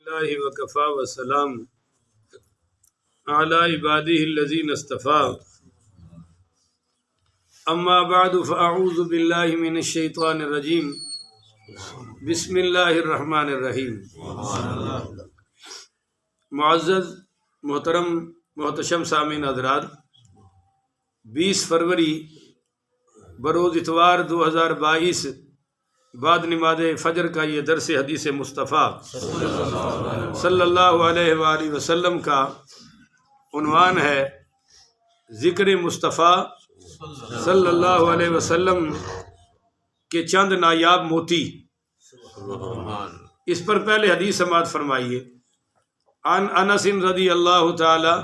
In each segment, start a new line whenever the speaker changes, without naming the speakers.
اللہ وکفا وسلام علی عبادہ الذین اصطفیٰ اما بعد فاعوذ باللہ من الشیطان الرجیم بسم اللہ الرحمن الرحیم۔ معزز محترم محتشم سامعین حضرات، 20 فروری بروز اتوار 2022 بعد نماز فجر کا یہ درس حدیث مصطفیٰ صلی اللہ علیہ وآلہ وسلم کا عنوان ہے ذکر مصطفیٰ صلی اللہ علیہ وسلم کے چند نایاب موتی۔ اس پر پہلے حدیث سماعت فرمائیے۔ عن انس رضی اللہ تعالی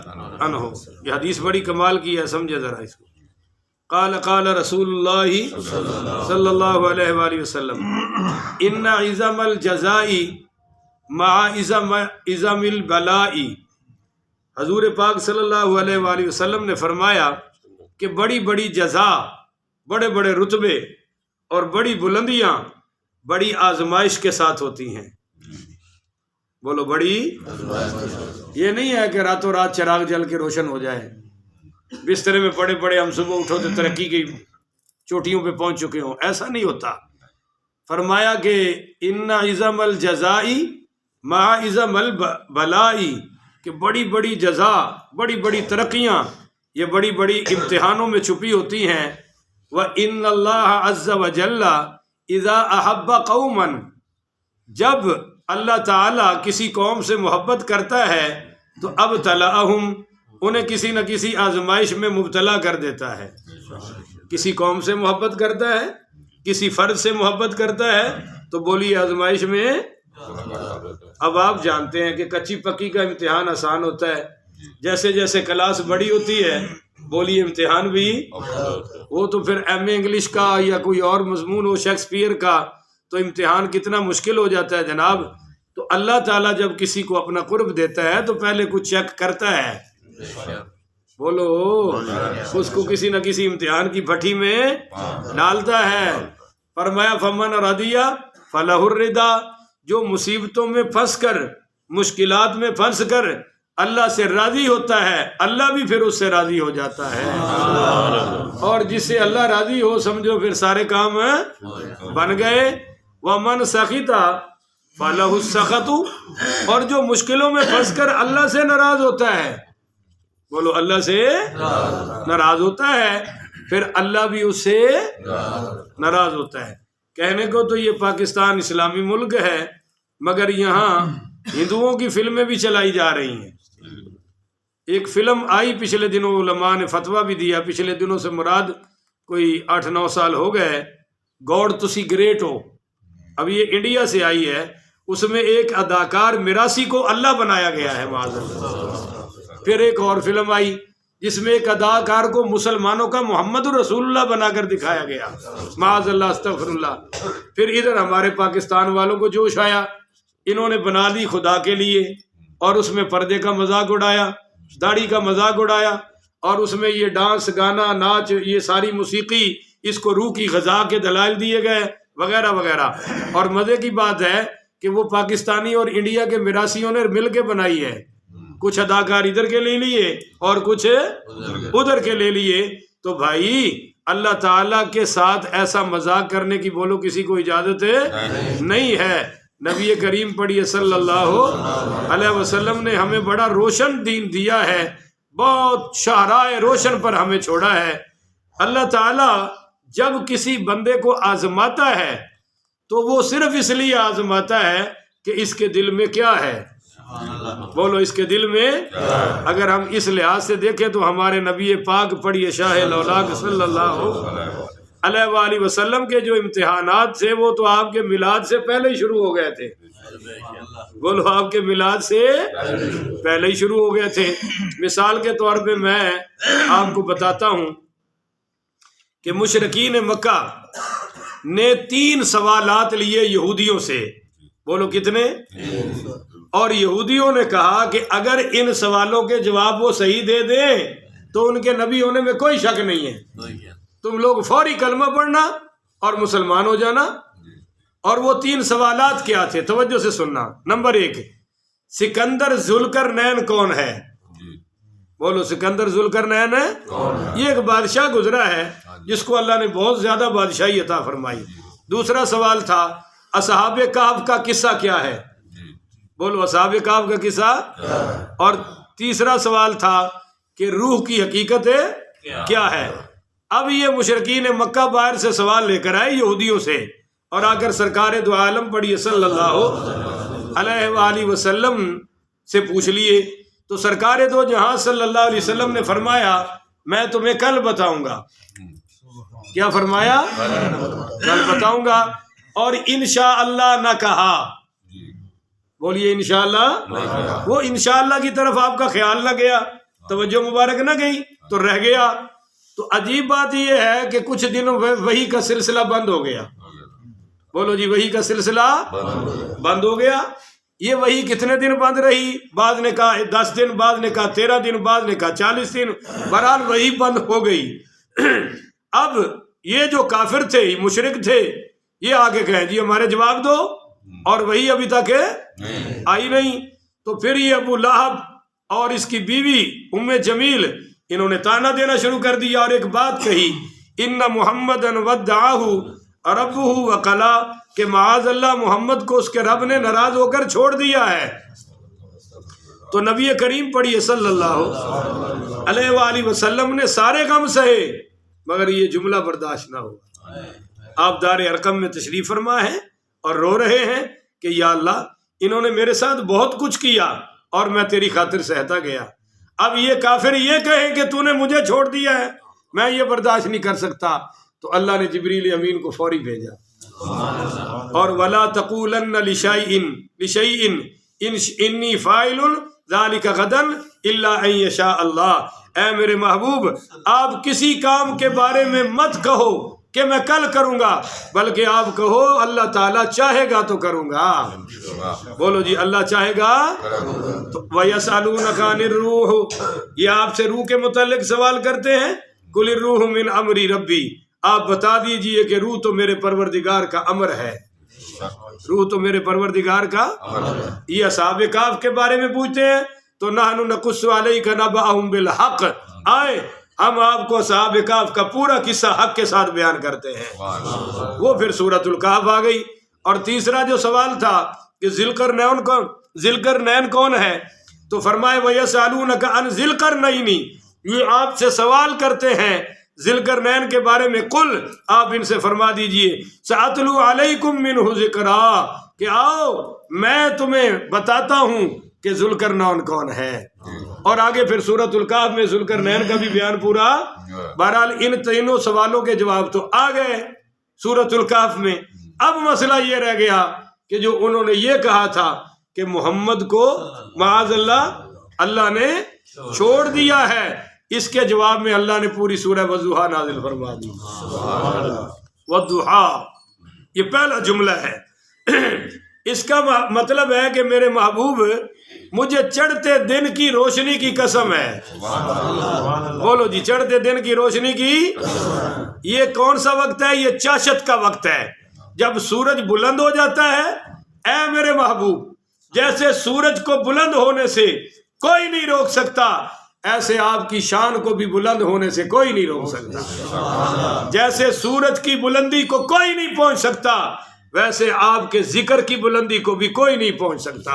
عنہ، یہ حدیث بڑی کمال کی ہے، سمجھے ذرا اس کو۔ قال قال رسول اللہ صلی اللہ علیہ وآلہ وسلم ان عظم الجزاء مع عظم البلاء۔ حضور پاک صلی اللہ علیہ وآلہ وسلم نے فرمایا کہ بڑی بڑی جزا، بڑے بڑے رتبے اور بڑی بلندیاں بڑی آزمائش کے ساتھ ہوتی ہیں۔ بولو بڑی، یہ نہیں ہے کہ راتوں رات چراغ جل کے روشن ہو جائے، بسترے میں پڑے پڑے ہم صبح اٹھو تو ترقی کی چوٹیوں پہ پہنچ چکے ہوں، ایسا نہیں ہوتا۔ فرمایا کہ ان عظم الجزائی مع عظم البلائی، کہ بڑی بڑی جزا، بڑی بڑی ترقیاں یہ بڑی بڑی امتحانوں میں چھپی ہوتی ہیں۔ وَإِنَّ اللَّهَ عَزَّ وَجَلَّ إِذَا أَحَبَّ قَوْمًا، جب اللہ تعالیٰ کسی قوم سے محبت کرتا ہے تو ابتلاءہم، انہیں کسی نہ کسی آزمائش میں مبتلا کر دیتا ہے۔ کسی قوم سے محبت کرتا ہے، کسی فرد سے محبت کرتا ہے تو بولی آزمائش میں۔ اب آپ جانتے ہیں کہ کچی پکی کا امتحان آسان ہوتا ہے، جیسے جیسے کلاس بڑی ہوتی ہے بولی امتحان بھی، وہ تو پھر ایم اے انگلش کا یا کوئی اور مضمون ہو شیکسپیئر کا تو امتحان کتنا مشکل ہو جاتا ہے جناب۔ تو اللہ تعالیٰ جب کسی کو اپنا قرب دیتا ہے تو پہلے کچھ چیک کرتا ہے، بولو اس کو کسی نہ کسی امتحان کی بھٹی میں ڈالتا ہے۔ فرمایا فمن رضی فلہ الرضا، جو مصیبتوں میں پھنس کر، مشکلات میں پھنس کر اللہ سے راضی ہوتا ہے، اللہ بھی پھر اس سے راضی ہو جاتا ہے۔ اور جس سے اللہ راضی ہو سمجھو پھر سارے کام بن گئے۔ ومن سخط فلہ السخط، اور جو مشکلوں میں پھنس کر اللہ سے ناراض ہوتا ہے، بولو اللہ سے ناراض ہوتا ہے، پھر اللہ بھی اس سے ناراض ہوتا ہے۔ کہنے کو تو یہ پاکستان اسلامی ملک ہے، مگر یہاں ہندوؤں کی فلمیں بھی چلائی جا رہی ہیں۔ ایک فلم آئی پچھلے دنوں، علماء نے فتویٰ بھی دیا، پچھلے دنوں سے مراد کوئی 8-9 سال ہو گئے، گاڈ تسی گریٹ ہو، اب یہ انڈیا سے آئی ہے۔ اس میں ایک اداکار میراثی کو اللہ بنایا گیا ہے، معاذ اللہ۔ پھر ایک اور فلم آئی جس میں ایک اداکار کو مسلمانوں کا محمد رسول اللہ بنا کر دکھایا گیا، معاذ اللہ، استغفر اللہ۔ پھر ادھر ہمارے پاکستان والوں کو جوش آیا، انہوں نے بنا دی خدا کے لیے، اور اس میں پردے کا مذاق اڑایا، داڑھی کا مذاق اڑایا، اور اس میں یہ ڈانس، گانا، ناچ، یہ ساری موسیقی، اس کو روح کی غذا کے دلائل دیے گئے وغیرہ وغیرہ۔ اور مزے کی بات ہے کہ وہ پاکستانی اور انڈیا کے میراثیوں نے مل کے بنائی ہے، کچھ اداکار ادھر کے لے لیے اور کچھ ادھر کے لے لیے۔ تو بھائی اللہ تعالیٰ کے ساتھ ایسا مذاق کرنے کی بولو کسی کو اجازت نہیں ہے۔ نبی کریم پڑھیے صلی اللہ علیہ وسلم نے ہمیں بڑا روشن دین دیا ہے، بہت شاہراہ روشن پر ہمیں چھوڑا ہے۔ اللہ تعالیٰ جب کسی بندے کو آزماتا ہے تو وہ صرف اس لیے آزماتا ہے کہ اس کے دل میں کیا ہے، بولو اس کے دل میں۔ اگر ہم اس لحاظ سے دیکھیں تو ہمارے نبی پاک پڑھیے شاہ لولاک صلی اللہ علیہ وآلہ وسلم کے جو امتحانات تھے وہ تو آپ کے میلاد سے پہلے ہی شروع ہو گئے تھے، بولو آپ کے میلاد سے پہلے ہی شروع ہو گئے تھے۔ مثال کے طور پہ میں آپ کو بتاتا ہوں کہ مشرکین مکہ نے 3 سوالات لیے یہودیوں سے، بولو کتنے؟ اور یہودیوں نے کہا کہ اگر ان سوالوں کے جواب وہ صحیح دے دیں تو ان کے نبی ہونے میں کوئی شک نہیں ہے، تم لوگ فوری کلمہ پڑھنا اور مسلمان ہو جانا۔ اور وہ 3 سوالات کیا تھے، توجہ سے سننا۔ نمبر 1، سکندر ذوالقرنین کون ہے؟ بولو سکندر ذوالقرنین ہے؟ یہ ایک بادشاہ گزرا ہے جس کو اللہ نے بہت زیادہ بادشاہی عطا فرمائی۔ دوسرا سوال تھا اصحاب کہف کا قصہ کیا ہے؟ بولو اصحاب کہف کا قصہ۔ اور تیسرا سوال تھا کہ روح کی حقیقت کیا ہے؟ اب یہ مشرکین مکہ باہر سے سوال لے کر آئے یہودیوں سے، اور آ کر سرکار دو عالم پڑھیے صلی اللہ علیہ وآلہ وسلم سے پوچھ لیے، تو سرکار دو جہاں صلی اللہ علیہ وسلم نے فرمایا میں تمہیں کل بتاؤں گا۔ کیا فرمایا؟ کل بتاؤں گا۔ اور انشاءاللہ نہ کہا، بولیے انشاءاللہ۔ وہ انشاءاللہ کی طرف آپ کا خیال نہ گیا، توجہ مبارک نہ گئی تو رہ گیا۔ تو عجیب بات یہ ہے کہ کچھ دن وحی کا سلسلہ بند ہو گیا۔ بولو جی وحی کا سلسلہ بند ہو گیا۔ یہ وحی کتنے دن بند رہی؟ بعض نے کہا 10 دن، بعض نے کہا 13 دن، بعض نے کہا 40 دن، بہرحال وحی بند ہو گئی۔ اب یہ جو کافر تھے، مشرک تھے، یہ آگے کہیں جی ہمارے جواب دو، اور وہی ابھی تک آئی نہیں۔ تو پھر یہ ابو لہب اور اس کی بیوی ام جمیل انہوں نے تانا دینا شروع کر دیا اور ایک بات کہی، ان محمدً ودعہ ربہ وقلا، کہ معاذ اللہ محمد کو اس کے رب نے ناراض ہو کر چھوڑ دیا ہے۔ تو نبی کریم پڑھیے صلی اللہ علیہ وآلہ وسلم نے سارے غم سہے مگر یہ جملہ برداشت نہ ہوا۔ آپ دار ارقم میں تشریف فرما ہیں اور رو رہے ہیں کہ یا اللہ انہوں نے میرے ساتھ بہت کچھ کیا اور میں تیری خاطر سہتا گیا، اب یہ کافر یہ کہیں کہ تو نے مجھے چھوڑ دیا ہے، میں یہ برداشت نہیں کر سکتا۔ تو اللہ نے جبریل امین کو فوری بھیجا، اور وَلَا تَقُولَنَّ لِشَيْءٍ إِنِّي فَاعِلٌ ذَلِكَ غَدًا إِلَّا أَن يَشَاءَ اللَّهُ۔ اے میرے محبوب آپ کسی کام کے بارے میں مت کہو کہ میں کل کروں گا، بلکہ آپ کہو اللہ تعالیٰ چاہے گا تو کروں گا۔ بولو جی اللہ چاہے گا تو۔ وَيَسْأَلُونَكَ عَنِ الرُّوحِ، یہ آپ سے روح کے متعلق سوال کرتے ہیں، قُلِ الرُّوحُ مِنْ أَمْرِ رَبِّي، آپ بتا دیجئے کہ روح تو میرے پروردگار کا امر ہے، روح تو میرے پروردگار کا۔ یہ اصحاب کہف کے بارے میں پوچھتے ہیں تو نحن نقص علیک نبأہم بالحق، آئے ہم آپ کو اصحاب کہف کا پورا قصہ حق کے ساتھ بیان کرتے ہیں۔ وہ پھر سورۃ الکہف آ گئی۔ اور تیسرا جو سوال تھا کہ ذوالقرنین کون ہے، تو فرمائے وَيَسْأَلُونَكَ عَنْ ذِي الْقَرْنَيْنِ، یہ آپ سے سوال کرتے ہیں ذوالقرنین کے بارے میں، قل آپ ان سے فرما دیجئے سَأَتْلُو عَلَيْكُم مِّنْهُ ذِكْرًا، کہ آؤ میں تمہیں بتاتا ہوں کہ ذوالقرنین کون ہے۔ اور آگے پھر سورۃ الکہف میں ذوالقرنین کا بھی بیان پورا۔ بہرحال ان تینوں سوالوں کے جواب تو آ گئے سورۃ الکہف میں۔ اب مسئلہ یہ رہ گیا کہ جو انہوں نے یہ کہا تھا کہ محمد کو معاذ اللہ نے چھوڑ دیا ہے، اس کے جواب میں اللہ نے پوری سورہ والضحیٰ نازل فرما دی۔ والضحیٰ یہ پہلا جملہ ہے، اس کا مطلب ہے کہ میرے محبوب مجھے چڑھتے دن کی روشنی کی قسم ہے۔ بولو جی چڑھتے دن کی روشنی کی۔ یہ کون سا وقت ہے؟ یہ چاشت کا وقت ہے، جب سورج بلند ہو جاتا ہے۔ اے میرے محبوب جیسے سورج کو بلند ہونے سے کوئی نہیں روک سکتا، ایسے آپ کی شان کو بھی بلند ہونے سے کوئی نہیں روک سکتا۔ جیسے سورج کی بلندی کو کوئی نہیں پہنچ سکتا، ویسے آپ کے ذکر کی بلندی کو بھی کوئی نہیں پہنچ سکتا۔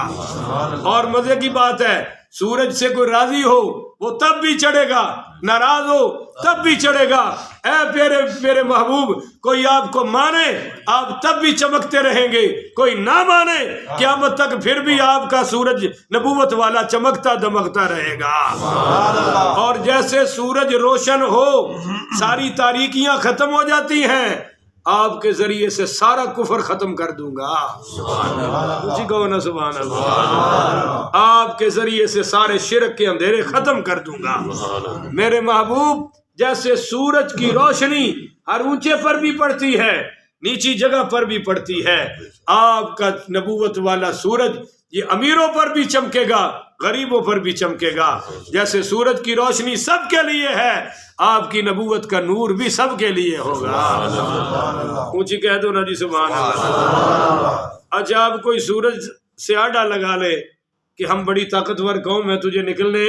اور مزے کی بات ہے سورج سے کوئی راضی ہو وہ تب بھی چڑھے گا، ناراض ہو تب بھی چڑھے گا۔ اے پیارے محبوب کوئی آپ کو مانے آپ تب بھی چمکتے رہیں گے، کوئی نہ مانے قیامت تک پھر بھی آپ کا سورج نبوت والا چمکتا دمکتا رہے گا۔ اور جیسے سورج روشن ہو ساری تاریکیاں ختم ہو جاتی ہیں، آپ کے ذریعے سے سارا کفر ختم کر دوں گا۔ جی کہو نا سبحان اللہ۔ آپ کے ذریعے سے سارے شرک کے اندھیرے ختم کر دوں گا۔ میرے محبوب جیسے سورج کی روشنی ہر اونچے پر بھی پڑتی ہے نیچی جگہ پر بھی پڑتی ہے، آپ کا نبوت والا سورج یہ امیروں پر بھی چمکے گا غریبوں پر بھی چمکے گا۔ جیسے سورج کی روشنی سب کے لیے ہے، آپ کی نبوت کا نور بھی سب کے لیے ہوگا۔ اونچی کہہ دو نا جی سبحان اللہ۔ اچھا آپ کوئی سورج سے آڈا لگا لے کہ ہم بڑی طاقتور قوم ہے تجھے نکلنے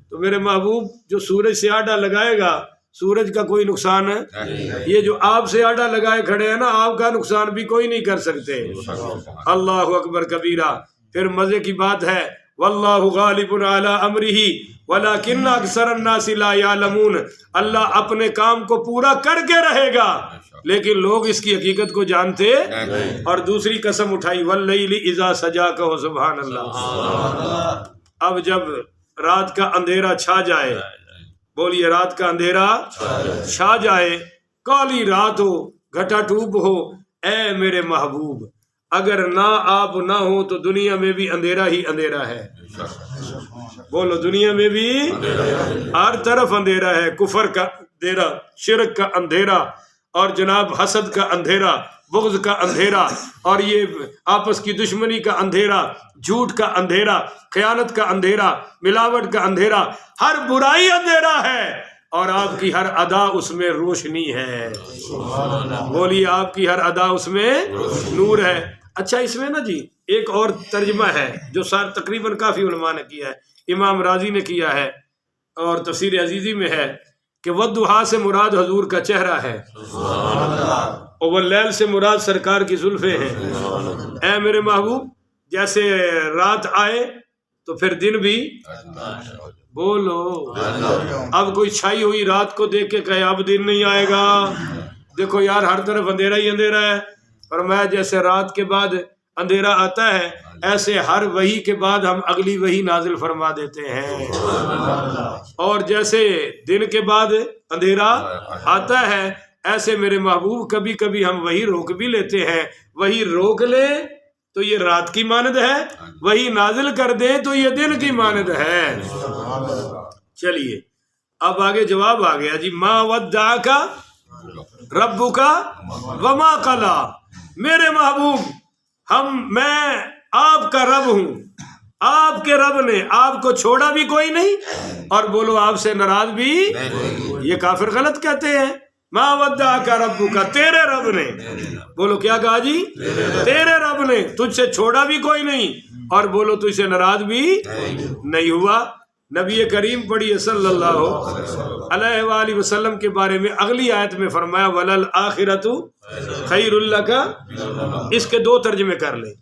تو میرے محبوب جو سورج سے آڈا لگائے گا سورج کا کوئی نقصان ہے؟ یہ جو آپ سے آڈا لگائے کھڑے ہیں نا آپ کا نقصان بھی کوئی نہیں کر سکتے. اللہ اکبر کبیرہ. پھر مزے کی بات ہے واللہ غالب علی امرہ ولکن اکثر الناس لا یعلمون. اللہ اپنے کام کو پورا کر کے رہے گا لیکن لوگ اس کی حقیقت کو جانتے. اور دوسری قسم اٹھائی واللیل اذا سجا. کہو سبحان اللہ. اب جب رات کا اندھیرا چھا جائے, بولیے رات کا اندھیرا چھا جائے, کالی رات ہو, گھٹا ٹوپ ہو, اے میرے محبوب اگر نہ آپ نہ ہو تو دنیا میں بھی اندھیرا ہی اندھیرا ہے. بولو دنیا میں بھی ہر طرف اندھیرا ہے. کفر کا اندھیرا, شرک کا اندھیرا, اور جناب حسد کا اندھیرا, بغض کا اندھیرا, اور یہ آپس کی دشمنی کا اندھیرا, جھوٹ کا اندھیرا, خیانت کا اندھیرا, ملاوٹ کا اندھیرا, ہر برائی اندھیرا ہے اور آپ کی ہر ادا اس میں روشنی ہے. بولیے آپ کی ہر ادا اس میں نور ہے. اچھا اس میں نا جی ایک اور ترجمہ ہے جو تقریباً کافی علماء نے کیا ہے, امام راضی نے کیا ہے اور تفسیر عزیزی میں ہے کہ والضحیٰ سے مراد حضور کا چہرہ ہے اور واللیل سے مراد سرکار کی زلفیں ہیں. اے میرے محبوب جیسے رات آئے تو پھر دن بھی, بولو اب کوئی چھائی ہوئی رات کو دیکھ کے کہے اب دن نہیں آئے گا, دیکھو یار ہر طرف اندھیرا ہی اندھیرا ہے. فرمایا جیسے رات کے بعد اندھیرا آتا ہے ایسے ہر وحی کے بعد ہم اگلی وحی نازل فرما دیتے ہیں, اور جیسے دن کے بعد اندھیرا آتا ہے ایسے میرے محبوب کبھی کبھی ہم وہی روک بھی لیتے ہیں. وہی روک لے تو یہ رات کی مانند ہے, وہی نازل کر دیں تو یہ دن کی مانند ہے. چلیے اب آگے جواب آ گیا جی. ما ودعک ربک وما قلی. میرے محبوب میں آپ کا رب ہوں, آپ کے رب نے آپ کو چھوڑا بھی کوئی نہیں اور بولو آپ سے ناراض بھی. یہ کافر غلط کہتے ہیں. ما ودعک ربک, تیرے رب نے, بولو کیا کہا جی, تیرے رب نے تجھ سے چھوڑا بھی کوئی نہیں اور بولو تجھ سے ناراض بھی نہیں ہوا. نبی کریم پڑھیے صلی اللہ علیہ وآلہ وسلم کے بارے میں اگلی آیت میں فرمایا وَلَلْآخِرَةُ خَيْرٌ لَكَ. اس کے دو ترجمے کر لیں.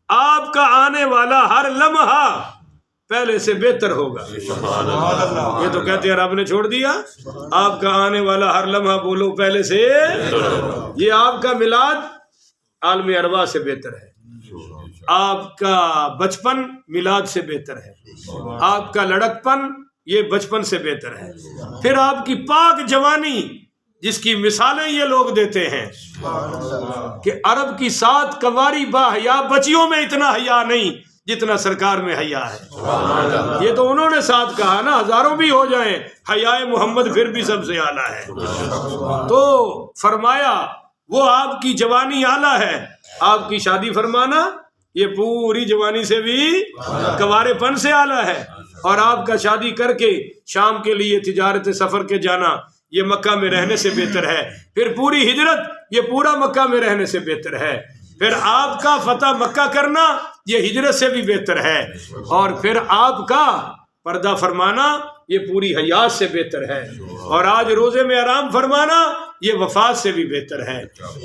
آپ کا آنے والا ہر لمحہ پہلے سے بہتر ہوگا. یہ تو کہتے ہیں رب نے چھوڑ دیا, آپ کا آنے والا ہر لمحہ بولو پہلے سے. یہ آپ کا میلاد عالم ارواح سے بہتر ہے, آپ کا بچپن میلاد سے بہتر ہے, آپ کا لڑکپن یہ بچپن سے بہتر ہے. پھر آپ کی پاک جوانی جس کی مثالیں یہ لوگ دیتے ہیں کہ عرب کی 7 کنواری با حیا بچیوں میں اتنا حیا نہیں جتنا سرکار میں حیا ہے. یہ تو انہوں نے 7 کہا نا, ہزاروں بھی ہو جائیں حیا محمد پھر بھی سب سے اعلیٰ ہے. تو فرمایا وہ آپ کی جوانی اعلیٰ ہے, آپ کی شادی فرمانا یہ پوری جوانی سے بھی کنوارے پن سے اعلیٰ ہے, اور آپ کا شادی کر کے شام کے لیے تجارت سفر کے جانا یہ مکہ میں رہنے سے بہتر ہے. پھر پوری ہجرت یہ پورا مکہ میں رہنے سے بہتر ہے. پھر آپ کا فتح مکہ کرنا یہ ہجرت سے بھی بہتر ہے, اور پھر آپ کا پردہ فرمانا یہ پوری حیات سے بہتر ہے, اور آج روزے میں آرام فرمانا یہ وفات سے بھی بہتر ہے.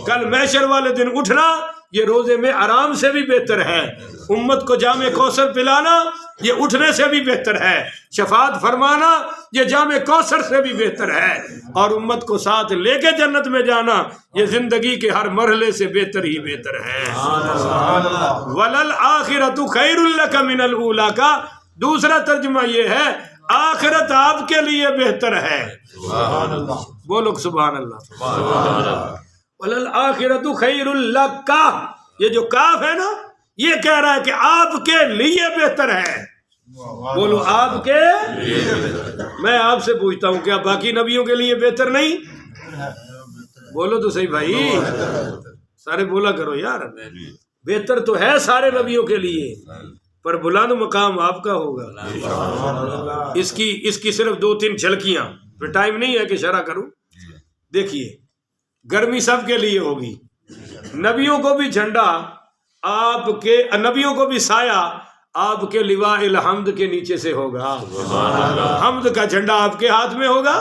کل محشر والے دن اٹھنا یہ روزے میں آرام سے بھی بہتر ہے. امت کو جام کوثر پلانا یہ اٹھنے سے بھی بہتر ہے. شفاعت فرمانا یہ جام کوثر سے بھی بہتر ہے, اور امت کو ساتھ لے کے جنت میں جانا یہ زندگی کے ہر مرحلے سے بہتر ہی بہتر ہے. وَلَلْآخِرَةُ خَيْرٌ لَكَ مِنَ الْأُولَىٰ کا دوسرا ترجمہ یہ ہے آخرت آپ کے لیے بہتر ہے. بولو سبحان اللہ. وَلَلْآخِرَةُ خَيْرٌ لَكَ, یہ جو کاف ہے نا یہ کہہ رہا ہے کہ آپ کے لیے بہتر ہے. بولو آپ کے. میں آپ سے پوچھتا ہوں کیا باقی نبیوں کے لیے بہتر نہیں؟ بولو تو صحیح بھائی, سارے بولا کرو یار. بہتر تو ہے سارے نبیوں کے لیے, پر بلند مقام آپ کا ہوگا. اس کی صرف 2-3 جھلکیاں, پھر ٹائم نہیں ہے کہ شرح کروں. دیکھیے گرمی سب کے لیے ہوگی, نبیوں کو بھی جھنڈا آپ کے, نبیوں کو بھی سایہ آپ کے لواء الحمد کے نیچے سے ہوگا، حمد کا جھنڈا آپ کے ہاتھ میں ہوگا،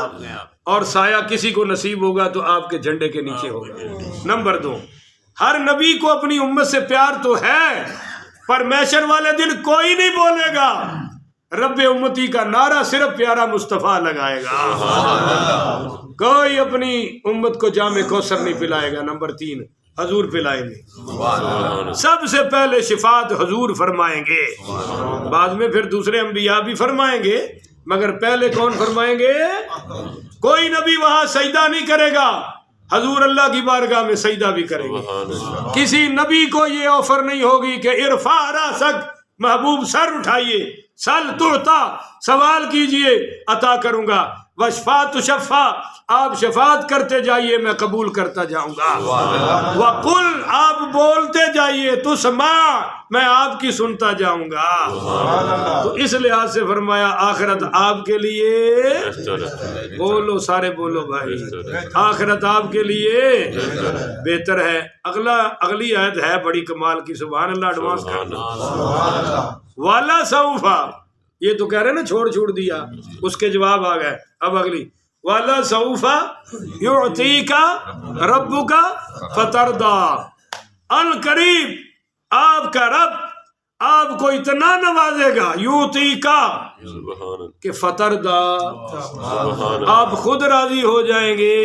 اور سایہ کسی کو نصیب ہوگا تو آپ کے جھنڈے کے نیچے ہوگا۔ نمبر 2، ہر نبی کو اپنی امت سے پیار تو ہے، پر محشر والے دن کوئی نہیں بولے گا رب امتی کا نعرہ، صرف پیارا مصطفیٰ لگائے گا، کوئی اپنی امت کو جام کوثر نہیں پلائے گا۔ نمبر 3، حضور پلائیں گے، سب سے پہلے شفاعت حضور فرمائیں گے، بعد میں پھر دوسرے انبیاء بھی فرمائیں گے، مگر پہلے کون فرمائیں گے؟ کوئی نبی وہاں سجدہ نہیں کرے گا، حضور اللہ کی بارگاہ میں سجدہ بھی کریں گے۔ کسی نبی کو یہ آفر نہیں ہوگی کہ ارفع راسک، محبوب سر اٹھائیے، سل تعطا، سوال کیجئے عطا کروں گا، وشفا تشفا، آپ شفاعت کرتے جائیے میں قبول کرتا جاؤں گا، وقل، آپ بولتے جائیے، تسمع، میں آپ کی سنتا جاؤں گا۔ تو اس لحاظ سے فرمایا آخرت آپ کے لیے، بولو سارے بولو بھائی، آخرت آپ کے لیے بہتر ہے۔ اگلی آیت ہے بڑی کمال کی، سبحان اللہ، ایڈوانس کرنا، والا سوفا، یہ تو کہہ رہے نا چھوڑ دیا، اس کے جواب آ گئے۔ اب اگلی، والا سوفا یعطیکا ربکا فترضی، القریب آپ کا رب آپ کو اتنا نوازے گا، یعطیکا کہ فترضی، آپ خود راضی ہو جائیں گے،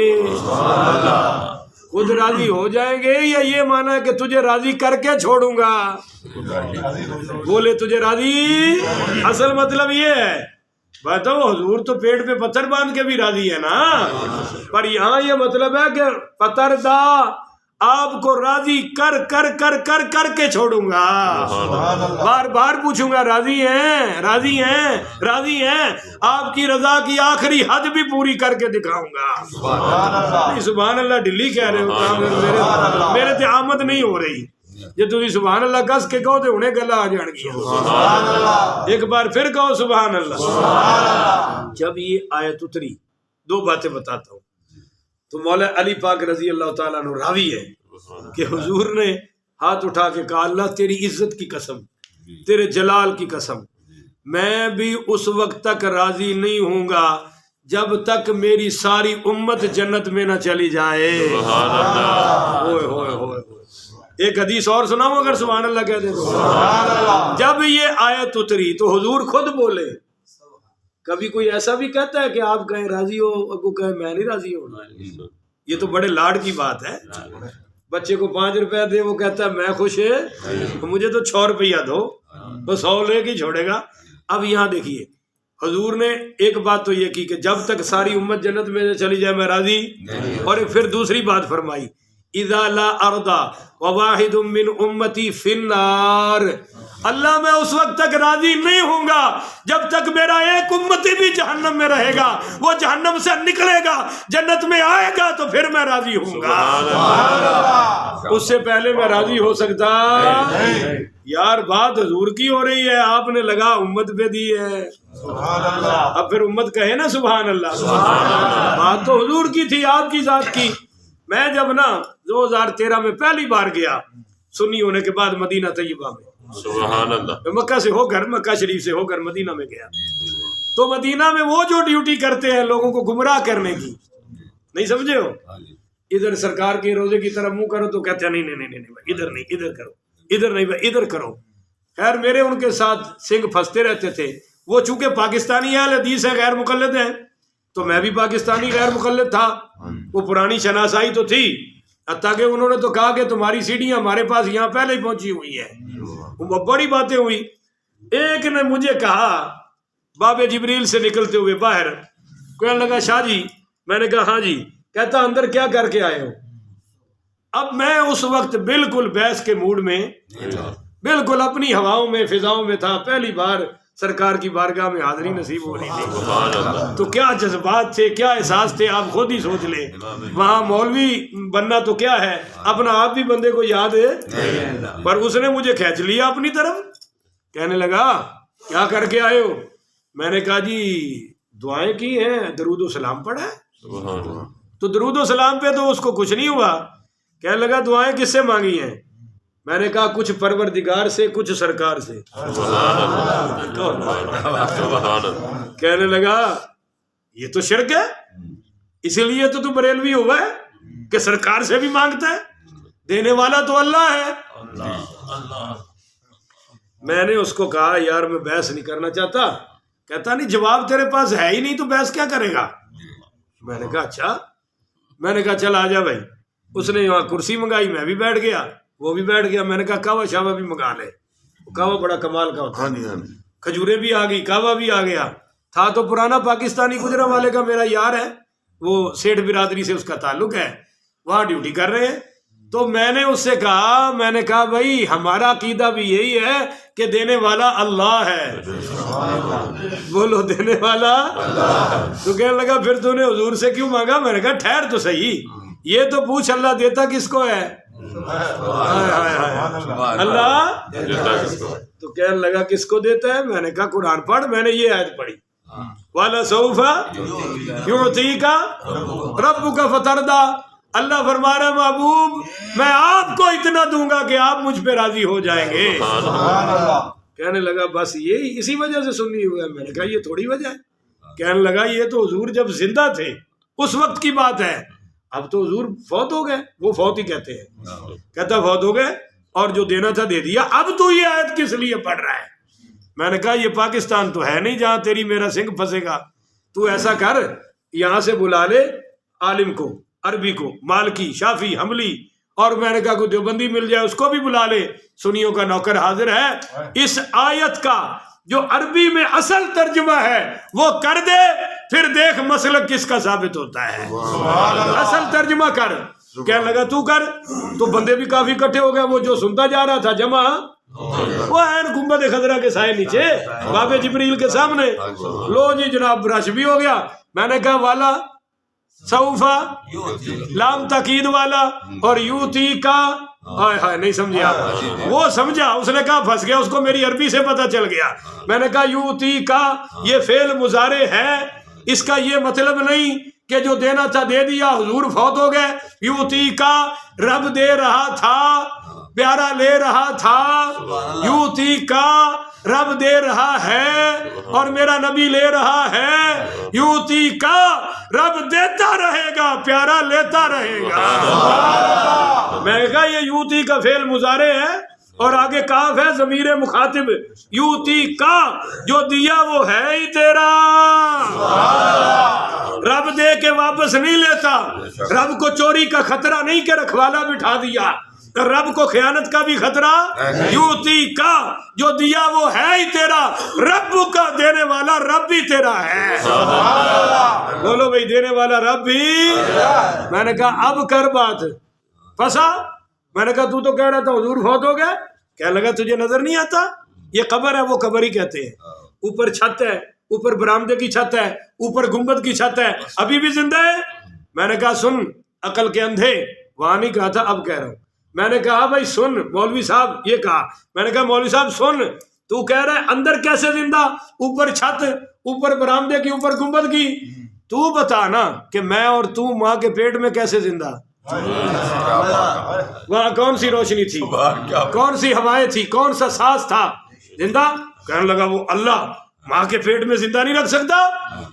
خود راضی ہو جائیں گے، یا یہ مانا ہے کہ تجھے راضی کر کے چھوڑوں گا؟ بولے تجھے راضی، اصل مطلب یہ ہے، بتاؤ حضور تو پیٹ پہ پتھر باندھ کے بھی راضی ہے نا، پر یہاں یہ مطلب ہے کہ فترضی، آپ کو راضی کر کر کر کر کر کے چھوڑوں گا، بار بار پوچھوں گا راضی ہیں، راضی ہیں، راضی ہیں، آپ کی رضا کی آخری حد بھی پوری کر کے دکھاؤں گا۔ سبحان اللہ ڈلی کہہ رہے ہو، میرے تے آمد نہیں ہو رہی، جی تھی سبحان اللہ کس کے کہو تو انہیں گلا آ جان گیا، ایک بار پھر کہو سبحان اللہ۔ جب یہ آیت اتری، دو باتیں بتاتا ہوں، تو مولا علی پاک رضی اللہ تعالیٰ عنہ راوی ہے کہ حضور نے ہاتھ اٹھا کے کہا، اللہ تیری عزت کی قسم، تیرے جلال کی قسم، میں بھی اس وقت تک راضی نہیں ہوں گا جب تک میری ساری امت جنت میں نہ چلی جائے۔ ہوئے ہوئے ہوئے، ایک حدیث اور سناؤں اگر سبحان اللہ کہہ دیں تو، جب یہ آیت اتری تو حضور خود بولے، کبھی کوئی ایسا بھی کہتا ہے کہ آپ کہیں راضی ہو، کو کہیں میں نہیں راضی ہوں، یہ تو بڑے لاڈ کی بات ہے۔ بچے کو 5 روپے دے، وہ کہتا ہے میں خوش ہے، مجھے تو 6 روپیہ دو، وہ 100 لے کے چھوڑے گا۔ اب یہاں دیکھیے حضور نے ایک بات تو یہ کی کہ جب تک ساری امت جنت میں چلی جائے میں راضی، اور پھر دوسری بات فرمائی، اذا لا ارضى وواحد من امتی فی النار، اللہ میں اس وقت تک راضی نہیں ہوں گا جب تک میرا ایک امتی بھی جہنم میں رہے گا، وہ جہنم سے نکلے گا جنت میں آئے گا تو پھر میں راضی ہوں گا، اس سے پہلے میں راضی ہو سکتا یار۔ بات حضور کی ہو رہی ہے، آپ نے لگا امت پہ دی ہے، اب پھر امت کہے نا سبحان اللہ، بات تو حضور کی تھی، آپ کی ذات کی۔ میں جب نا 2013 میں پہلی بار گیا سنی ہونے کے بعد مدینہ طیبہ میں، سبحان اللہ، مکہ سے ہو کر، مکہ شریف سے ہو کر مدینہ میں گیا، تو مدینہ میں وہ جو ڈیوٹی کرتے ہیں لوگوں کو گمراہ کرنے کی، نہیں سمجھے ہو، ادھر سرکار کے روزے کی طرف منہ کرو تو کہتے ہیں نہیں نہیں نہیں نہیں ادھر نہیں، ادھر کرو، ادھر نہیں بھائی ادھر کرو۔ خیر میرے ان کے ساتھ سنگ پھنستے رہتے تھے، وہ چونکہ پاکستانی اہل حدیث ہے، غیر مقلد ہیں، تو میں بھی پاکستانی غیر مقلد تھا، وہ پرانی شناسائی تو تھی، حتیٰ کہ انہوں نے تو کہا کہ تمہاری سیڑھیاں ہمارے پاس یہاں پہلے ہی پہنچی ہوئی ہے، وہ بڑی باتیں ہوئی۔ ایک نے مجھے کہا باب جبریل سے نکلتے ہوئے باہر، کہنے لگا شاہ جی، میں نے کہا ہاں جی، کہتا اندر کیا کر کے آئے ہو؟ اب میں اس وقت بالکل بحث کے موڈ میں، بالکل اپنی ہواؤں میں فضاؤں میں تھا، پہلی بار سرکار کی بارگاہ میں حاضری نصیب ہو رہی تھی، تو کیا جذبات تھے، کیا احساس تھے، آپ خود ہی سوچ لیں۔ وہاں مولوی بننا تو کیا ہے، اپنا آپ بھی بندے کو یاد ہے، پر اس نے مجھے کھینچ لیا اپنی طرف، کہنے لگا کیا کر کے آئے ہو؟ میں نے کہا جی دعائیں کی ہیں، درود و سلام پڑھا ہے، تو درود و سلام پہ تو اس کو کچھ نہیں ہوا، کہنے لگا دعائیں کس سے مانگی ہیں؟ میں نے کہا کچھ پروردگار سے کچھ سرکار سے. کہنے لگا یہ تو شرک ہے، اسی لیے تو بریلوی ہوا ہے کہ سرکار سے بھی مانگتا ہے، دینے والا تو اللہ ہے. میں نے اس کو کہا یار میں بحث نہیں کرنا چاہتا. کہتا نہیں جواب تیرے پاس ہے ہی نہیں تو بحث کیا کرے گا. میں نے کہا اچھا. میں نے کہا چل آ جا بھائی. اس نے وہاں کرسی منگائی، میں بھی بیٹھ گیا، وہ بھی بیٹھ گیا. میں نے کہا کہوا شاوا بھی منگا لے. کہوا بڑا کمال کا ہوتا ہے. کھجورے بھی آ گئی، کہوا بھی آ گیا. تھا تو پرانا پاکستانی گجرا والے کا میرا یار ہے، وہ سیٹھ برادری سے اس کا تعلق ہے، وہاں ڈیوٹی کر رہے ہیں. تو میں نے اس سے کہا، میں نے کہا بھائی ہمارا عقیدہ بھی یہی ہے کہ دینے والا اللہ ہے. بولو دینے والا. تو کہنے لگا پھر تو نے حضور سے کیوں مانگا؟ میں نے کہا ٹھہر تو صحیح، یہ تو پوچھ اللہ دیتا کس کو ہے. اللہ تو کہنے لگا کس کو دیتا ہے؟ میں نے کہا قرآن پڑھ. میں نے یہ آیت پڑھی وَلَسَوْفَ يُعْطِيكَ رَبُّكَ فَتَرْضَىٰ. اللہ فرما رہا ہے محبوب میں آپ کو اتنا دوں گا کہ آپ مجھ پہ راضی ہو جائیں گے. کہنے لگا بس یہی اسی وجہ سے سنی ہوا ہے. میں نے کہا یہ تھوڑی وجہ ہے. کہنے لگا یہ تو حضور جب زندہ تھے اس وقت کی بات ہے، اب تو حضور فوت ہو گئے. وہ فوت ہی کہتے ہیں. کہتا فوت ہو گئے اور جو دینا تھا دے دیا، اب تو یہ آیت کس لیے پڑھ رہا ہے؟ میں نے کہا یہ پاکستان تو ہے نہیں جہاں تیری میرا سنگ پھنسے گا. تو ایسا کر یہاں سے بلا لے عالم کو، عربی کو، مالکی، شافی، حنبلی، اور میں نے کہا کوئی دیوبندی مل جائے اس کو بھی بلا لے. سنیوں کا نوکر حاضر ہے. اس آیت کا جو عربی میں اصل ترجمہ ہے وہ کر دے، پھر دیکھ مسلک کس کا ثابت ہوتا ہے. اصل ترجمہ کر. کہنے لگا تو کر. تو بندے بھی کافی اکٹھے ہو گئے. وہ جو سنتا جا رہا تھا جمع، وہ ہے گنبد خضرا کے سائے نیچے باب جبریل کے سامنے. لو جی جناب برش بھی ہو گیا. میں نے کہا والا سوفا لام تاکید والا اور یوتی کا نہیں سمجھے آپ. وہ سمجھا، اس نے کہا پھنس گیا، اس کو میری عربی سے پتہ چل گیا. میں نے کہا یوتی کا یہ فعل مضارع ہے، اس کا یہ مطلب نہیں کہ جو دینا تھا دے دیا، حضور فوت ہو گئے. یوتی کا رب دے رہا تھا، پیارا لے رہا تھا. یوتی کا رب دے رہا ہے اور میرا نبی لے رہا ہے. یوتی کا رب دیتا رہے گا، پیارا لیتا رہے گا. میں نے کہا یہ یوتی کا فعل مضارع ہے اور آگے کاف ہے ضمیر مخاطب. یوتی کا جو دیا وہ ہے ہی تیرا. رب دے کے واپس نہیں لیتا. رب کو چوری کا خطرہ نہیں کہ رکھوالا بٹھا دیا، رب کو خیانت کا بھی خطرہ. یوتی کا جو دیا وہ ہے ہی تیرا. رب کا دینے والا رب بھی تیرا ہے. بولو بھائی دینے والا رب بھی. میں نے کہا اب کر بات. پھنسا. میں نے کہا تو کہہ رہا تھا حضور فوت ہو گئے. کہنے لگا تجھے نظر نہیں آتا یہ قبر ہے؟ وہ قبر ہی کہتے ہیں. اوپر چھت ہے، اوپر برآمدے کی چھت ہے، اوپر گنبد کی چھت ہے، ابھی بھی زندہ ہے. میں نے کہا سن عقل کے اندھے، وہاں نہیں کہا تھا اب کہہ رہا ہوں. میں نے کہا بھائی سن مولوی صاحب، یہ کہا. میں نے کہا مولوی صاحب سن، تو کہہ رہا ہے اندر کیسے زندہ، اوپر چھت، اوپر برآمدے کی، اوپر گنبد کی. تو بتا نا کہ میں اور تو ماں کے پیٹ میں کیسے زندہ؟ وہاں کون سی روشنی تھی، کون سی ہوائیں تھی، کون سا سانس تھا زندہ؟ کہنے لگا وہ اللہ ماں کے پیٹ میں زندہ نہیں رکھ سکتا.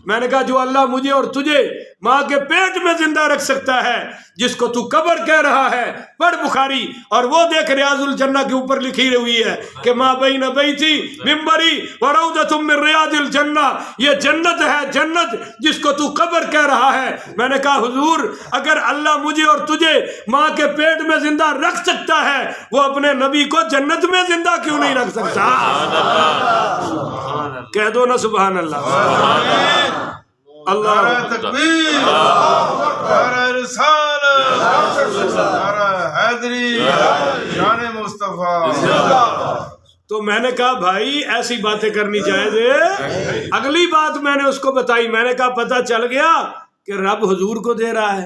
میں نے کہا جو اللہ مجھے اور تجھے ماں کے پیٹ میں زندہ رکھ سکتا ہے، جس کو تو قبر کہہ رہا ہے، پڑھ بخاری اور وہ دیکھ ریاض الجنہ کے اوپر لکھی ہوئی ہے کہ ماں بین بیتی ممبری وروضۃ من ریاض الجنہ. یہ جنت ہے، جنت جس کو تو قبر کہہ رہا ہے. میں نے کہا حضور اگر اللہ مجھے اور تجھے ماں کے پیٹ میں زندہ رکھ سکتا ہے، وہ اپنے نبی کو جنت میں زندہ کیوں نہیں رکھ سکتا؟ کہہ دو نا سبحان اللہ. اللہ
تکبیر، نعرہ رسالت، نعرہ حیدری، شان مصطفیٰ.
تو میں نے کہا بھائی ایسی باتیں کرنی جائز ہے. اگلی بات میں نے اس کو بتائی. میں نے کہا پتہ چل گیا کہ رب حضور کو دے رہا ہے.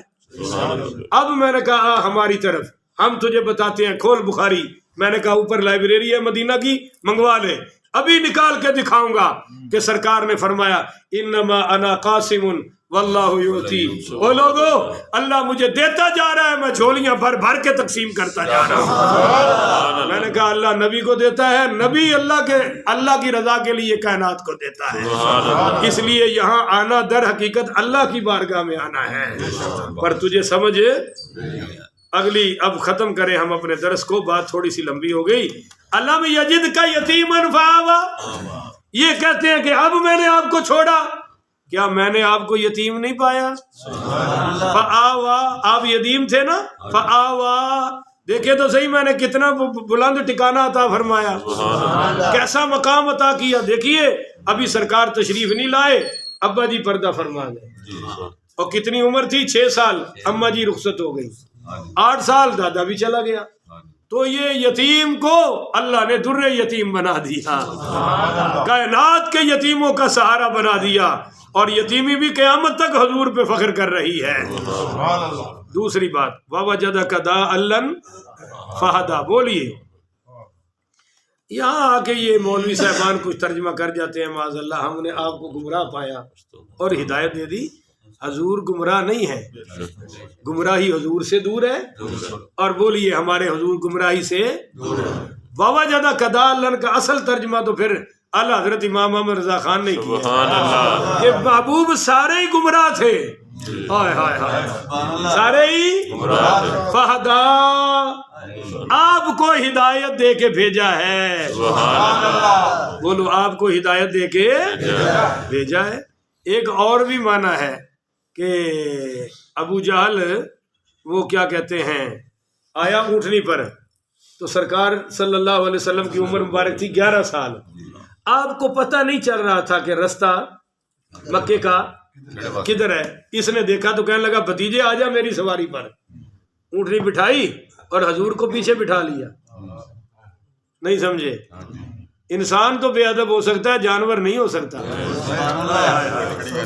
اب میں نے کہا ہماری طرف ہم تجھے بتاتے ہیں، کھول بخاری. میں نے کہا اوپر لائبریری ہے مدینہ کی، منگوا لے. ابھی نکال کے دکھاؤں گا کہ سرکار نے فرمایا انما انا قاسم واللہ یؤتی، او لوگو اللہ مجھے دیتا جا رہا ہے، میں جھولیاں بھر بھر کے تقسیم کرتا جا رہا ہوں۔ میں نے کہا اللہ نبی کو دیتا ہے، نبی اللہ کی رضا کے لیے کائنات کو دیتا ہے، اس لیے یہاں آنا در حقیقت اللہ کی بارگاہ میں آنا ہے۔ پر تجھے سمجھ اگلی، اب ختم کریں ہم اپنے درس کو، بات تھوڑی سی لمبی ہو گئی۔ الم یجدک یتیما فآویٰ، یہ کہتے ہیں کہ اب میں نے آپ کو چھوڑا، کیا میں نے آپ کو یتیم نہیں پایا؟ فآویٰ، آپ یتیم تھے نا، فآویٰ، دیکھیں تو صحیح میں نے کتنا بلند ٹھکانہ عطا فرمایا، کیسا مقام عطا کیا۔ دیکھیے ابھی سرکار تشریف نہیں لائے، ابا جی پردہ فرما گئے، اور کتنی عمر تھی؟ 6 سال، اماں جی رخصت ہو گئی، 8 سال دادا بھی چلا گیا، تو یہ یتیم کو اللہ نے در یتیم بنا دیا، کائنات کے یتیموں کا سہارا بنا دیا، اور یتیمی بھی قیامت تک حضور پہ فخر کر رہی ہے۔ دوسری بات، وَوَجَدَكَ ضَالًّا فَهَدَىٰ، بولیے یہاں آ کے یہ مولوی صاحبان کچھ ترجمہ کر جاتے ہیں، معاذ اللہ ہم نے آپ کو گمراہ پایا اور ہدایت دے دی۔ حضور گمراہ نہیں ہے، گمراہی حضور سے دور ہے، اور بولیے ہمارے حضور گمراہی سے وَوَجَدَكَ ضَالًّا کا اصل ترجمہ تو پھر اعلیٰ حضرت امام محمد رضا خان نے کیا کہ محبوب سارے ہی گمراہ تھے، ہائے ہائے ہائے، سارے ہی فہدیٰ، آپ کو ہدایت دے کے بھیجا ہے، بولو آپ کو ہدایت دے کے بھیجا ہے۔ ایک اور بھی معنی ہے کہ ابو جہل وہ کیا کہتے ہیں، آیا اونٹنی پر، تو سرکار صلی اللہ علیہ وسلم کی عمر مبارک تھی 11 سال، آپ کو پتہ نہیں چل رہا تھا کہ رستہ مکے کا کدھر ہے۔ اس نے دیکھا تو کہنے لگا بھتیجے آ جا میری سواری پر، اونٹنی بٹھائی اور حضور کو پیچھے بٹھا لیا۔ نہیں سمجھے؟ انسان تو بے ادب ہو سکتا ہے، جانور نہیں ہو سکتا۔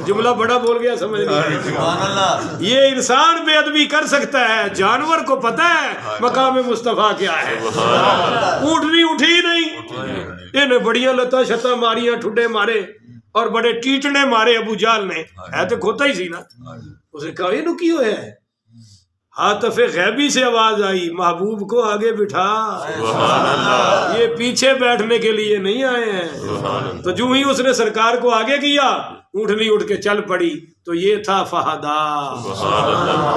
جملہ بڑا بول گیا، سمجھ نہیں، یہ انسان بے ادبی کر سکتا ہے، جانور کو پتہ ہے مقام مصطفیٰ کیا ہے۔ اونٹنی اٹھی نہیں، انہیں بڑیاں لتا شتا ماریاں، ٹھڈے مارے اور بڑے ٹیٹنے مارے ابو جہل نے، ہے تو کھوتا ہی سی نا۔ اس نے کہا یہ کی ہویا ہے؟ عاطف غیبی سے آواز آئی، محبوب کو آگے بٹھا، یہ پیچھے بیٹھنے کے لیے نہیں آئے ہیں۔ تو جو ہی اس نے سرکار کو آگے کیا، اونٹنی اٹھ کے چل پڑی، تو یہ تھا فہدیٰ۔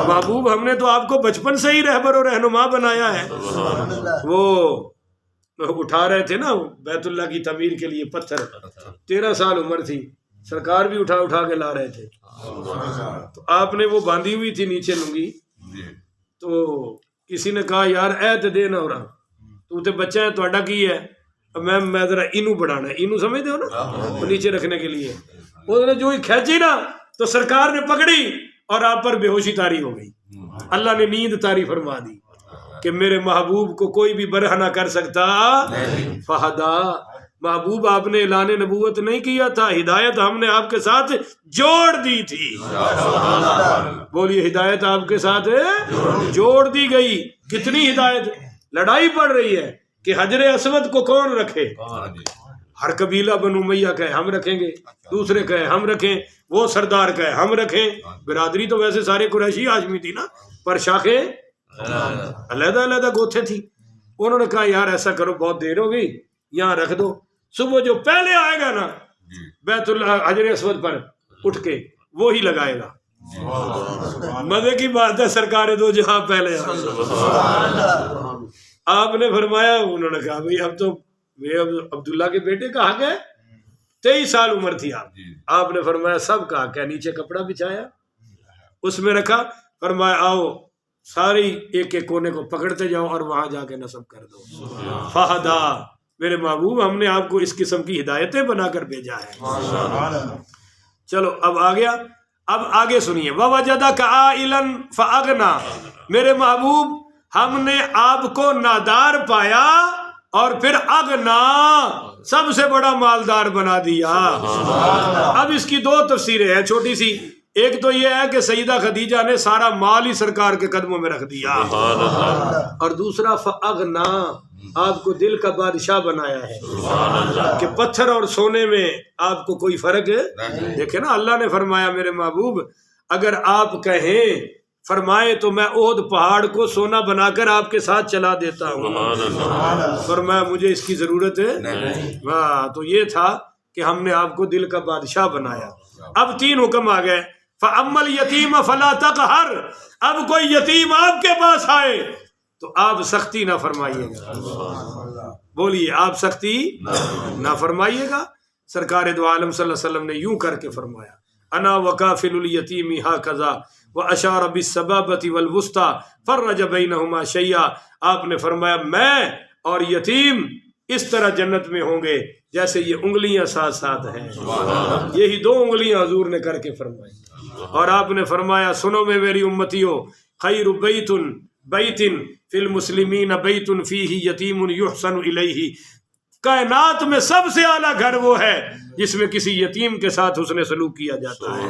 محبوب ہم نے تو آپ کو بچپن سے ہی رہبر و رہنما بنایا ہے۔ وہ اٹھا رہے تھے نا بیت اللہ کی تعمیر کے لیے پتھر، 13 سال عمر تھی، سرکار بھی اٹھا اٹھا کے لا رہے تھے، تو آپ نے وہ باندھی ہوئی تھی نیچے لنگی، تو کسی نے کہا یار اے تے دے نہ ہو رہا، تو تے بچہ ہے توڑا کی ہے، میں ذرا اینو بڑھانا ہے، اینو سمجھتے ہو نا نیچے رکھنے کے لیے، اس نے جو ہی کھینچی نا تو سرکار نے پکڑی اور آپ پر بے ہوشی طاری ہو گئی، اللہ نے نیند طاری فرما دی کہ میرے محبوب کو کوئی بھی برہ نہ کر سکتا۔ فہدیٰ، محبوب آپ نے اعلان نبوت نہیں کیا تھا، ہدایت ہم نے آپ کے ساتھ جوڑ دی تھی۔ بولیے ہدایت آپ کے ساتھ جوڑ دی گئی۔ کتنی ہدایت، لڑائی پڑ رہی ہے کہ حجر اسود کو کون رکھے، ہر قبیلہ بنو امیہ کہے ہم رکھیں گے، دوسرے کہے ہم رکھیں، وہ سردار کہے ہم رکھیں، برادری تو ویسے سارے قریشی ہاشمی تھی نا، پر شاخیں علیحدہ علیحدہ گوتھے تھی۔ انہوں نے کہا یار ایسا کرو، بہت دیر ہو گئی، یہاں رکھ دو، صبح جو پہلے آئے گا نا بیت اللہ حجر اسود پر اٹھ کے وہی لگائے گا۔ مزے کی بات ہے، سرکار دو جہاں پہلے آپ نے فرمایا، انہوں نے کہا بھئی اب تو عبداللہ کے بیٹے کا حق ہے، 23 سال عمر تھی آپ نے فرمایا سب کا حق ہے، نیچے کپڑا بچھایا، اس میں رکھا، فرمایا آؤ ساری ایک ایک کونے کو پکڑتے جاؤ اور وہاں جا کے نصب کر دو۔ فہدیٰ، میرے محبوب ہم نے آپ کو اس قسم کی ہدایتیں بنا کر بھیجا ہے۔ چلو اب آ گیا، اب آگے سنیے، وَوَجَدَكَ عَائِلًا فَأَغْنَىٰ، میرے محبوب ہم نے آپ کو نادار پایا اور پھر اغنا، سب سے بڑا مالدار بنا دیا۔ اب اس کی 2 تفسیریں ہیں چھوٹی سی، ایک تو یہ ہے کہ سیدہ خدیجہ نے سارا مال ہی سرکار کے قدموں میں رکھ دیا، اور دوسرا فَأَغْنَىٰ، آپ کو دل کا بادشاہ بنایا ہے کہ پتھر اور سونے میں آپ کو کوئی فرق ہے؟ دیکھیں نا، اللہ نے فرمایا میرے محبوب اگر آپ کہیں فرمائے تو میں احد پہاڑ کو سونا بنا کر آپ کے ساتھ چلا دیتا ہوں، فرمایا مجھے اس کی ضرورت ہے ہاں۔ تو یہ تھا کہ ہم نے آپ کو دل کا بادشاہ بنایا۔ اب 3 حکم آ گئے، فَأَمَّا الْيَتِيمَ فَلَا تَقْهَرْ، اب کوئی یتیم آپ کے پاس آئے تو آپ سختی نہ فرمائیے گا، بولیے آپ سختی نہ فرمائیے گا۔ سرکار دو عالم صلی اللہ علیہ وسلم نے یوں کر کے فرمایا، انا وکافل الیتیم ہاکذا واشار بالسبابۃ والوسطی فرج بینہما شیئا، آپ نے فرمایا میں اور یتیم اس طرح جنت میں ہوں گے جیسے یہ انگلیاں ساتھ ساتھ ہیں، یہی 2 انگلیاں حضور نے کر کے فرمائی۔ اور آپ نے فرمایا سنو میں میری امتیوں، خیر بیت فی المسلمین بیت فیہ یتیم یحسن الیہ، کائنات میں سب سے اعلیٰ گھر وہ ہے جس میں کسی یتیم کے ساتھ حسن سلوک کیا جاتا ہے۔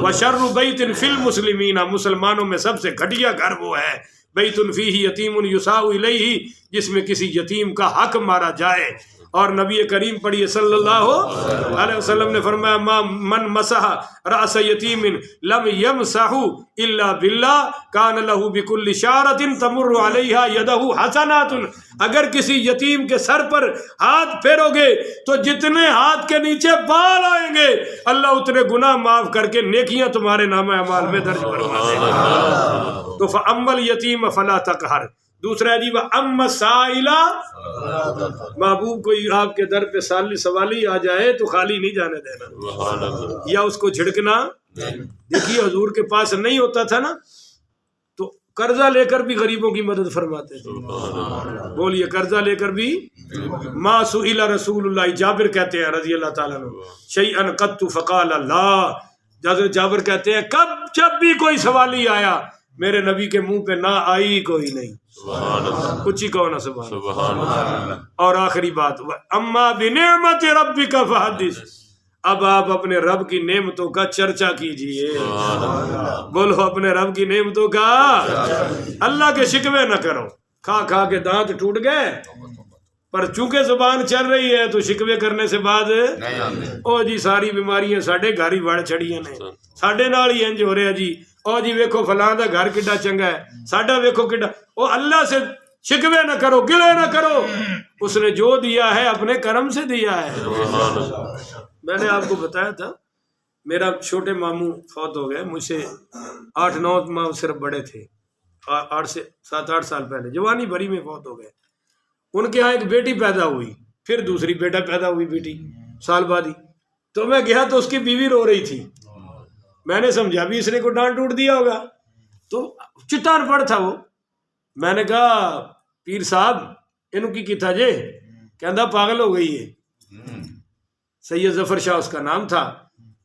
وشر بیت فی المسلمین، مسلمانوں میں سب سے گھٹیا گھر وہ ہے بیت فیہ یتیم یساء الیہ، جس میں کسی یتیم کا حق مارا جائے۔ اور نبی کریم پڑھیے صلی اللہ علیہ وسلم نے فرمایا ما من مسح رأس یتیم لم یمسح الا باللہ کان لہ بکل شعرۃ تمر علیہا یدہ حسنات، اگر کسی یتیم کے سر پر ہاتھ پھیرو گے تو جتنے ہاتھ کے نیچے بال آئیں گے اللہ اتنے گناہ معاف کر کے نیکیاں تمہارے نامہ اعمال میں درج کروا دے گا۔ تو فَأَمَّا الْيَتِيمَ فَلَا تَقْهَرْ، دوسرا ہے جی وَأَمَّا السَّائِلَ، محبوب کوئی آپ کے در پہ سوالی آ جائے تو خالی نہیں جانے دینا یا اس کو جھڑکنا۔ دیکھیے حضور کے پاس نہیں ہوتا تھا نا تو قرضہ لے کر بھی غریبوں کی مدد فرماتے تھے، بولیے قرضہ لے کر بھی۔ ما سئل رسول اللہ، جابر کہتے ہیں رضی اللہ تعالیٰ عنہ، شیئا قط فقال اللہ، حضرت جابر کہتے ہیں کب جب بھی کوئی سوالی آیا میرے نبی کے منہ پہ نہ آئی کوئی نہیں، کچھ ہی کہو نا سبحان اللہ۔ اور آخری بات اما بنعمت ربک فحدث، اب آپ اپنے رب کی نعمتوں کا چرچا کیجئے، بولو اپنے رب کی نعمتوں کا، اللہ کے شکوے نہ کرو، کھا کھا کے دانت ٹوٹ گئے پر چونکہ زبان چل رہی ہے تو شکوے کرنے سے بعد او جی ساری بیماریاں ساڈے گھر ہی وڑ چھڑیاں نے، ساڈے نال ہی انج ہو رہا جی، او جی ویکھو فلاں دا گھر کڈا چنگا ہے، ساڈا ویکھو کڈا، او اللہ سے شکوے نہ کرو، گلے نہ کرو، اس نے جو دیا ہے اپنے کرم سے دیا ہے۔ میں نے آپ کو بتایا تھا میرا چھوٹے ماموں فوت ہو گئے، مجھ سے 8-9 ماہ صرف بڑے تھے، 7-8 سال پہلے جوانی بھری میں فوت ہو گئے۔ ان کے ہاں ایک بیٹی پیدا ہوئی، پھر دوسری بیٹا پیدا ہوئی بیٹی سال بعد ہی، تو میں گیا تو اس کی بیوی رو رہی تھی، میں نے سمجھا بھی اس نے کوئی ڈانٹ ٹوٹ دیا ہوگا، تو چٹان پڑ تھا وہ، میں نے کہا پیر صاحب انہوں کی تھا جے، کہندا پاگل ہو گئی ہے، سید ظفر شاہ اس کا نام تھا۔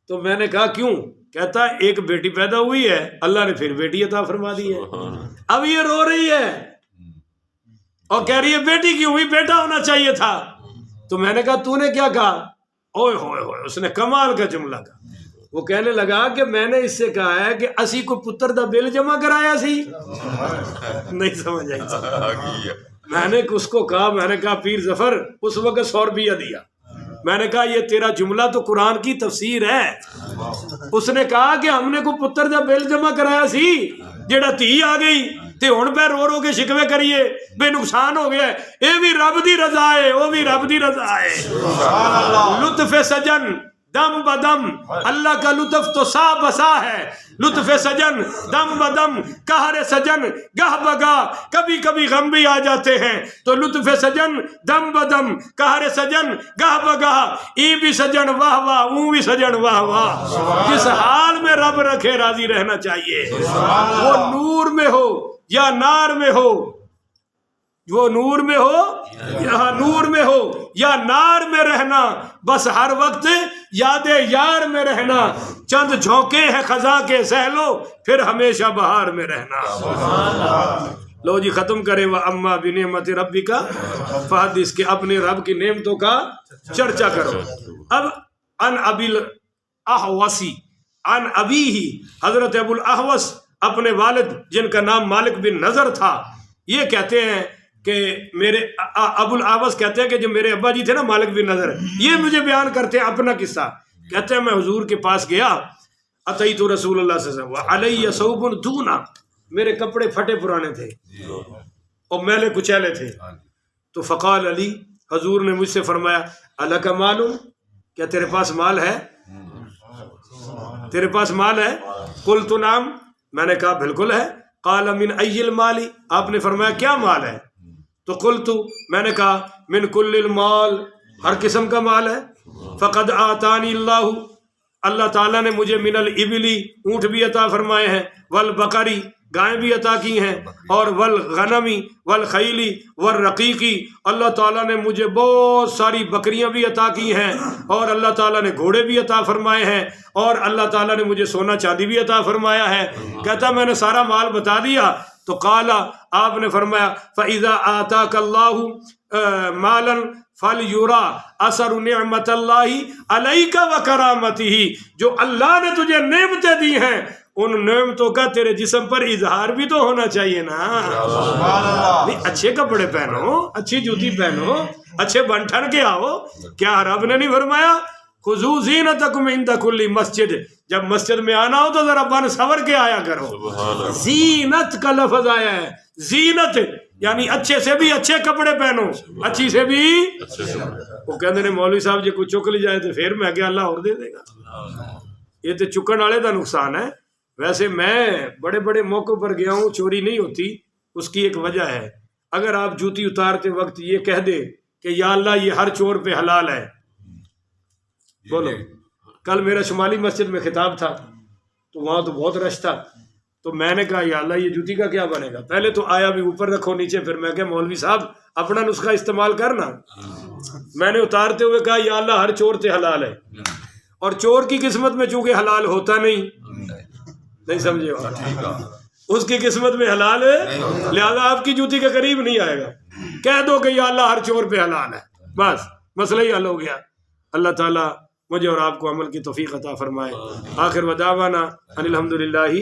تو میں نے کہا کیوں؟ کہتا ایک بیٹی پیدا ہوئی ہے، اللہ نے پھر بیٹی عطا فرما دی ہے، اب یہ رو رہی ہے اور کہہ رہی ہے بیٹی کیوں ہوئی، بیٹا ہونا چاہیے تھا۔ تو میں نے کہا تو نے کیا کہا؟ اوئے ہوئے ہوئے، اس نے کمال کا جملہ کہا، وہ کہنے لگا کہ میں نے اس سے کہا ہے کہ اسی کو پتر دا بل جمع کرایا سی، نہیں سمجھ آئی، میں نے اس کو کہا، میں نے کہا پیر ظفر اس وقت 100 روپیہ دیا، میں نے کہا یہ تیرا جملہ تو قرآن کی تفسیر ہے، اس نے کہا کہ ہم نے کو پتر دا بل جمع کرایا سی جیڑا تھی آ گئی تے ہن پہ رو رو کے شکوے کریے، بے نقصان ہو گیا، اے بھی رب دی رضا ہے، وہ بھی رب دی رضا ہے۔ لطف سجن دم بدم، اللہ کا لطف تو سا بسا ہے، لطف سجن دم بدم، قہر سجن گہ بگا، کبھی کبھی غم بھی آ جاتے ہیں تو لطف سجن دم بدم، قہر سجن گہ بگا، ای بھی سجن واہ واہ، اون بھی سجن واہ واہ۔ جس حال میں رب رکھے راضی رہنا چاہیے، وہ نور میں ہو یا نار میں ہو، وہ نور میں ہو یا نور میں ہو یا نار میں رہنا، بس ہر وقت یاد یار میں رہنا، چند جھونکے ہیں خزاں کے سہ لو پھر ہمیشہ بہار میں رہنا۔ لو جی ختم کریں، وَأَمَّا بِنِعْمَتِ رَبِّكَ فَحَدِّثْ، کہ اپنے رب کی نعمتوں کا چرچا کرو۔ اب ان ابی الاحوصی ان ابی ہی، حضرت ابو الاحوص اپنے والد جن کا نام مالک بن نضر تھا، یہ کہتے ہیں کہ میرے ابو الاعوص کہتے ہیں کہ جو میرے ابا جی تھے نا مالک بن نضر، یہ مجھے بیان کرتے ہیں اپنا قصہ، کہتے ہیں میں حضور کے پاس گیا، اتیت رسول اللہ صلی اللہ علیہ وسلم وعلی ثوب دونا، میرے کپڑے پھٹے پرانے تھے اور میلے کچیلے تھے، تو فقال علی، حضور نے مجھ سے فرمایا الک معلوم، کیا تیرے پاس مال ہے؟ تیرے پاس مال ہے؟ قلت نعم، میں نے کہا بالکل ہے۔ قال من ای المال، آپ نے فرمایا کیا مال ہے؟ تو قلت، میں نے کہا من کل المال، ہر قسم کا مال ہے۔ فقد آتانی اللہ، اللہ تعالیٰ نے مجھے من الابلی، اونٹ بھی عطا فرمائے ہیں، والبقری، گائیں بھی عطا کی ہیں، اور والغنمی والخیلی والرقیقی، اللہ تعالیٰ نے مجھے بہت ساری بکریاں بھی عطا کی ہیں، اور اللہ تعالیٰ نے گھوڑے بھی عطا فرمائے ہیں، اور اللہ تعالیٰ نے مجھے سونا چاندی بھی عطا فرمایا ہے۔ کہتا میں نے سارا مال بتا دیا، تو قال، آپ نے فرمایا فَإِذَا آتَاكَ اللَّهُ مَالًا فَلْيُرَى أَثَرُ نِعْمَةَ اللَّهِ عَلَيْكَ وَكَرَامَتِهِ، جو اللہ نے تجھے نعمتیں دی ہیں ان نعمتوں کا تیرے جسم پر اظہار بھی تو ہونا چاہیے نا۔ نہیں، اچھے کپڑے پہنو، اچھی جوتی پہنو، اچھے بن ٹھن کے آؤ، کیا رب نے نہیں فرمایا خذوا زینتکم عند کل مسجد، جب مسجد میں آنا ہو تو ذرا بن سور کے آیا کرو۔ زینت کا لفظ آیا ہے، زینت یعنی اچھے سے بھی اچھے کپڑے پہنو، اچھی سے بھی۔ وہ کہتے ہیں مولوی صاحب جی کوئی چک لی جائے تو پھر میں کیا اللہ اور دے دے گا، یہ تو چکن والے کا نقصان ہے۔ ویسے میں بڑے بڑے موقعوں پر گیا ہوں، چوری نہیں ہوتی، اس کی ایک وجہ ہے، اگر آپ جوتی اتارتے وقت یہ کہہ دے کہ یا اللہ یہ ہر چور پہ حلال ہے، بولو۔ کل میرا شمالی مسجد میں خطاب تھا تو وہاں تو بہت رش تھا، تو میں نے کہا یا اللہ یہ جوتی کا کیا بنے گا، پہلے تو آیا بھی اوپر رکھو نیچے، پھر میں کہا مولوی صاحب اپنا نسخہ استعمال کرنا، میں نے اتارتے ہوئے کہا یا اللہ ہر چور سے حلال ہے، اور چور کی قسمت میں چونکہ حلال ہوتا نہیں سمجھے، اس کی قسمت میں حلال ہے، لہذا آپ کی جوتی کے قریب نہیں آئے گا، کہہ دو کہ یا اللہ ہر چور پہ حلال ہے، بس مسئلہ ہی حل ہو گیا۔ اللہ تعالیٰ مجھے اور آپ کو عمل کی توفیق عطا فرمائے۔ آخر ودعوانا ان الحمدللہ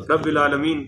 رب العالمین۔